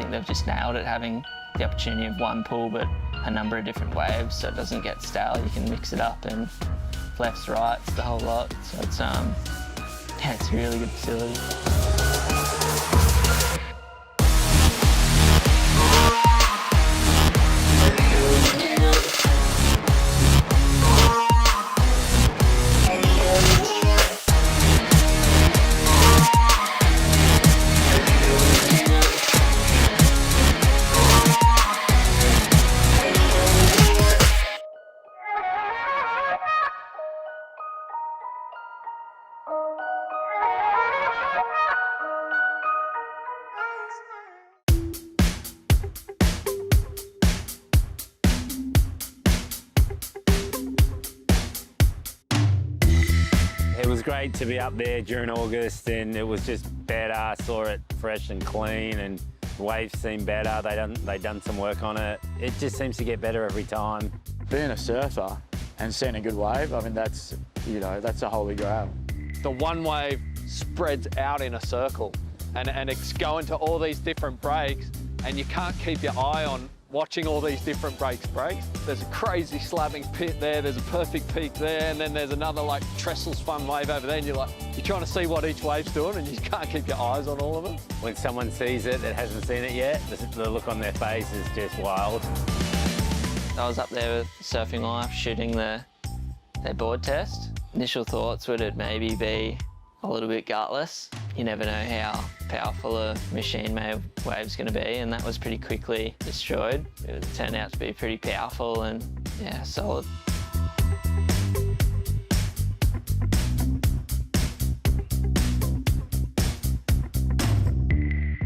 think they've just nailed it, having the opportunity of one pool but a number of different waves, so it doesn't get stale. You can mix it up and lefts, rights, the whole lot. So it's yeah, it's a really good facility. It was great to be up there during August, and it was just better. Saw it fresh and clean, and the waves seemed better. They done some work on it. It just seems to get better every time. Being a surfer and seeing a good wave, I mean, that's, you know, that's a holy grail. The one wave spreads out in a circle, and it's going to all these different breaks, and you can't keep your eye on watching all these different breaks. There's a crazy slabbing pit there, there's a perfect peak there, and then there's another like trestle spun wave over there, and you're trying to see what each wave's doing, and you can't keep your eyes on all of them. When someone sees it that hasn't seen it yet, the look on their face is just wild. I was up there with Surfing Life shooting their board test. Initial thoughts would it maybe be a little bit gutless. You never know how powerful a machine-made wave's going to be, and that was pretty quickly destroyed. It turned out to be pretty powerful and, yeah, solid.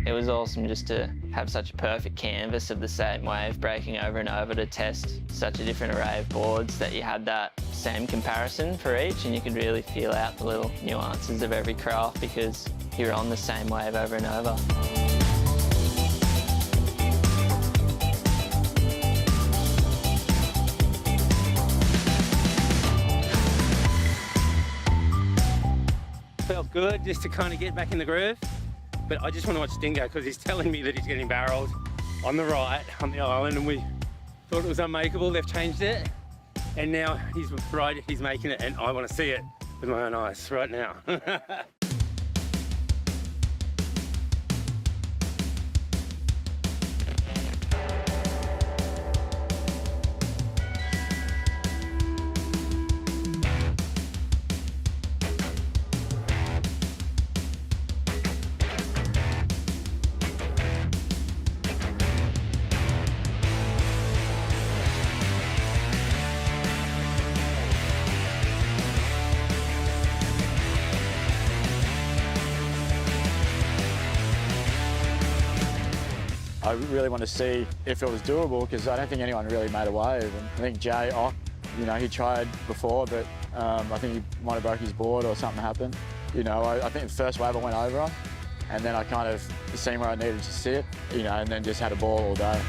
It was awesome just to have such a perfect canvas of the same wave breaking over and over to test such a different array of boards that you had that same comparison for each, and you could really feel out the little nuances of every craft because you're on the same wave over and over. Felt good just to kind of get back in the groove. But I just want to watch Dingo because he's telling me that he's getting barreled on the right on the island, and we thought it was unmakeable. They've changed it, and now he's right, he's making it, and I want to see it with my own eyes right now. I really want to see if it was doable because I don't think anyone really made a wave. And I think Jay Ock, you know, he tried before, but I think he might have broke his board or something happened. You know, I think the first wave I went over on, and then I kind of seen where I needed to sit, you know, and then just had a ball all day.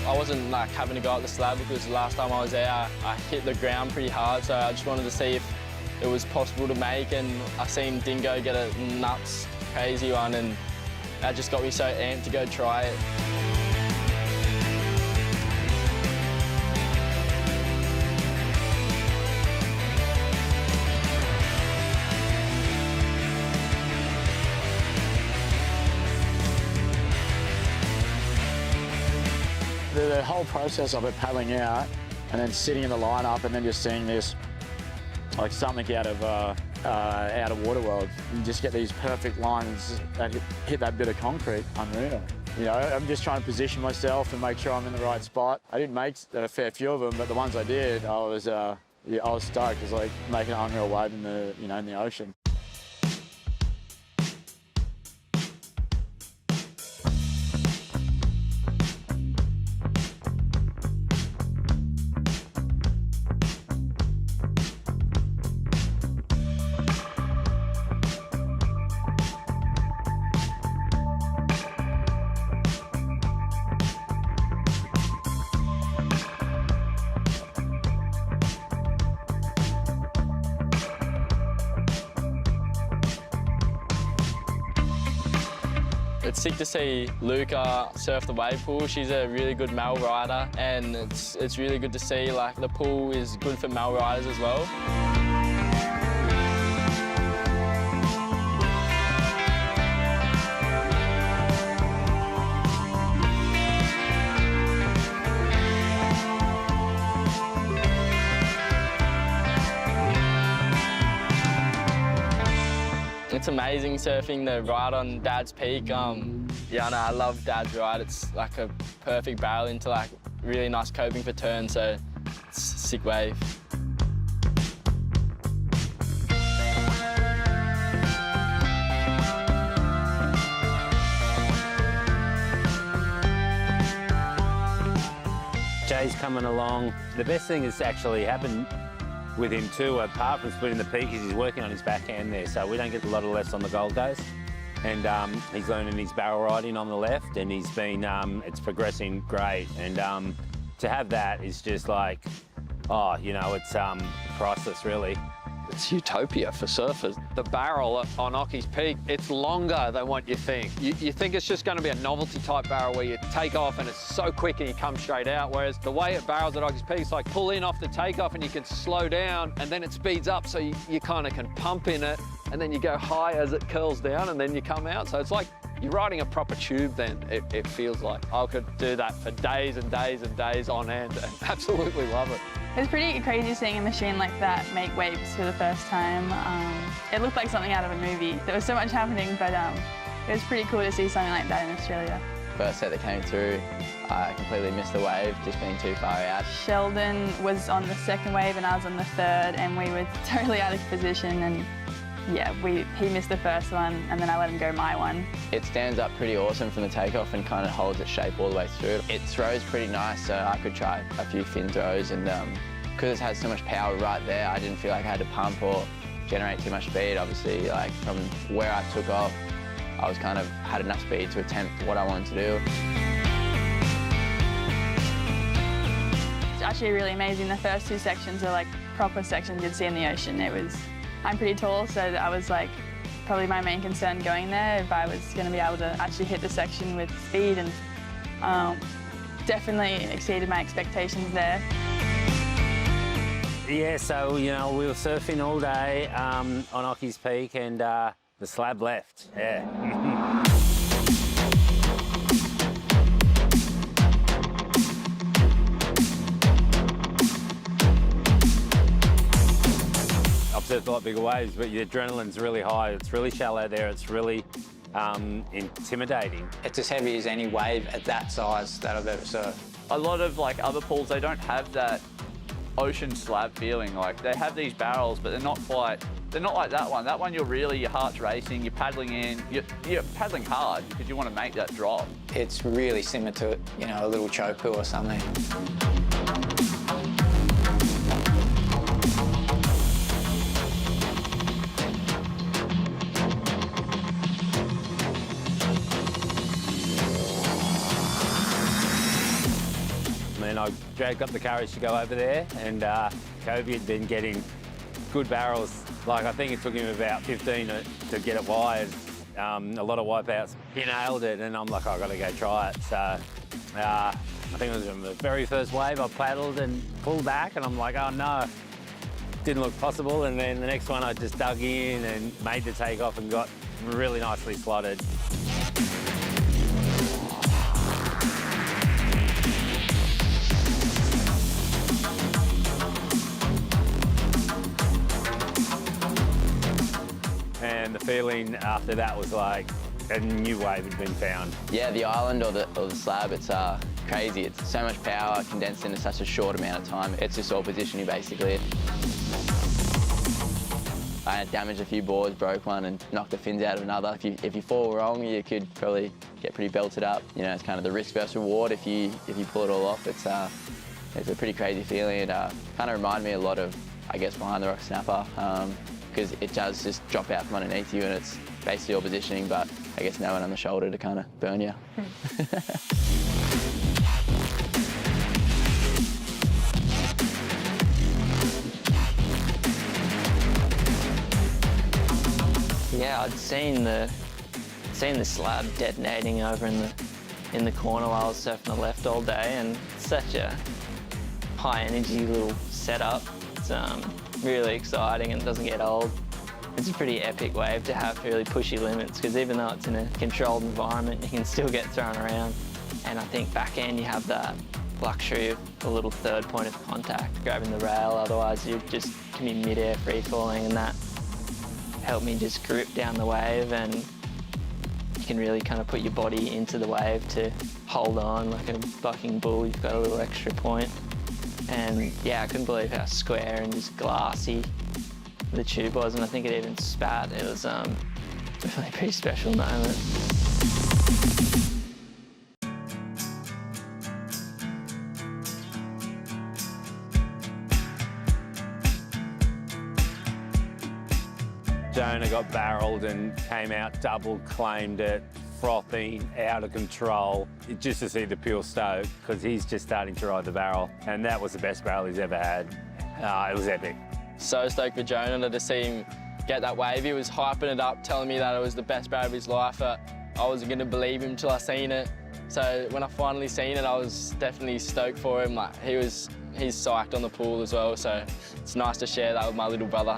I wasn't like having to go up the slab because last time I was there, I hit the ground pretty hard, so I just wanted to see if it was possible to make, and I seen Dingo get a nuts, crazy one, and that just got me so amped to go try it. The whole process of it paddling out and then sitting in the lineup and then just seeing this like something out of Waterworld. You just get these perfect lines that hit that bit of concrete, unreal. You know, I'm just trying to position myself and make sure I'm in the right spot. I didn't make a fair few of them, but the ones I did, I was stoked. It was like making an unreal wave in the, you know, in the ocean. It's sick to see Luca surf the wave pool. She's a really good male rider, and it's really good to see like the pool is good for male riders as well. It's amazing surfing the ride on Dad's Peak. Yeah, no, I love Dad's ride. It's like a perfect barrel into like really nice coping for turns, so it's a sick wave. Jay's coming along. The best thing that's actually happened with him too, apart from splitting the peak, is he's working on his backhand there, so we don't get a lot of lefts on the Gold Coast. And he's learning his barrel riding on the left, and he's been, it's progressing great. And to have that is just like, oh, you know, it's priceless, really. It's utopia for surfers. The barrel on Ocky's Peak, it's longer than what you think. You think it's just going to be a novelty type barrel where you take off and it's so quick and you come straight out, whereas the way it barrels at Ocky's Peak is like pull in off the takeoff and you can slow down and then it speeds up, so you kind of can pump in it and then you go high as it curls down and then you come out. So it's like you're riding a proper tube then, it feels like. I could do that for days and days and days on end and absolutely love it. It was pretty crazy seeing a machine like that make waves for the first time. It looked like something out of a movie. There was so much happening, but it was pretty cool to see something like that in Australia. First set that came through, I completely missed the wave, just being too far out. Sheldon was on the second wave and I was on the third, and we were totally out of position, and yeah, he missed the first one and then I let him go my one. It stands up pretty awesome from the takeoff and kind of holds its shape all the way through. It throws pretty nice, so I could try a few fin throws, and because it has so much power right there, I didn't feel like I had to pump or generate too much speed. Obviously, like from where I took off, I was kind of had enough speed to attempt what I wanted to do. It's actually really amazing. The first two sections are like proper sections you'd see in the ocean. I'm pretty tall, so I was like, probably my main concern going there, if I was going to be able to actually hit the section with speed, and definitely exceeded my expectations there. Yeah, so, you know, we were surfing all day on Ocky's Peak, and the slab left, yeah. I've surfed a lot bigger waves, but your adrenaline's really high. It's really shallow there. It's really intimidating. It's as heavy as any wave at that size that I've ever surfed. A lot of like other pools, they don't have that ocean slab feeling. Like they have these barrels, but they're not like that one. That one, your heart's racing, you're paddling in, you're paddling hard because you want to make that drop. It's really similar to, you know, a little chopu or something. And I dragged up the courage to go over there, and Kobe had been getting good barrels. Like, I think it took him about 15 to get it wired. A lot of wipeouts. He nailed it, and I'm like, I've got to go try it. So I think it was the very first wave I paddled and pulled back, and I'm like, oh no, didn't look possible. And then the next one I just dug in and made the takeoff and got really nicely slotted. And the feeling after that was like a new wave had been found. Yeah, the island or the slab, it's crazy. It's so much power condensed into such a short amount of time. It's just all positioning, basically. I damaged a few boards, broke one, and knocked the fins out of another. If you fall wrong, you could probably get pretty belted up. You know, it's kind of the risk versus reward. If you pull it all off, it's a pretty crazy feeling. It kind of reminded me a lot of, I guess, behind the rock snapper. Because it does just drop out from underneath you, and it's basically all positioning, but I guess no one on the shoulder to kind of burn you. Yeah, I'd seen the seen the slab detonating over in the corner while I was surfing the left all day, and it's such a high energy little setup. It's really exciting and doesn't get old. It's a pretty epic wave to have really pushy limits, because even though it's in a controlled environment, you can still get thrown around. And I think backhand you have that luxury of a little third point of contact, grabbing the rail, otherwise you just can be mid-air free falling, and that helped me just grip down the wave, and you can really kind of put your body into the wave to hold on like a bucking bull. You've got a little extra point. And yeah, I couldn't believe how square and just glassy the tube was, and I think it even spat. It was definitely a pretty special moment. Jonah got barreled and came out double, claimed it, frothing, out of control. Just to see the pure stoke, because he's just starting to ride the barrel, and that was the best barrel he's ever had. It was epic. So stoked for Jonah to see him get that wave. He was hyping it up, telling me that it was the best barrel of his life. But I wasn't going to believe him till I seen it. So when I finally seen it, I was definitely stoked for him. Like he's psyched on the pool as well. So it's nice to share that with my little brother.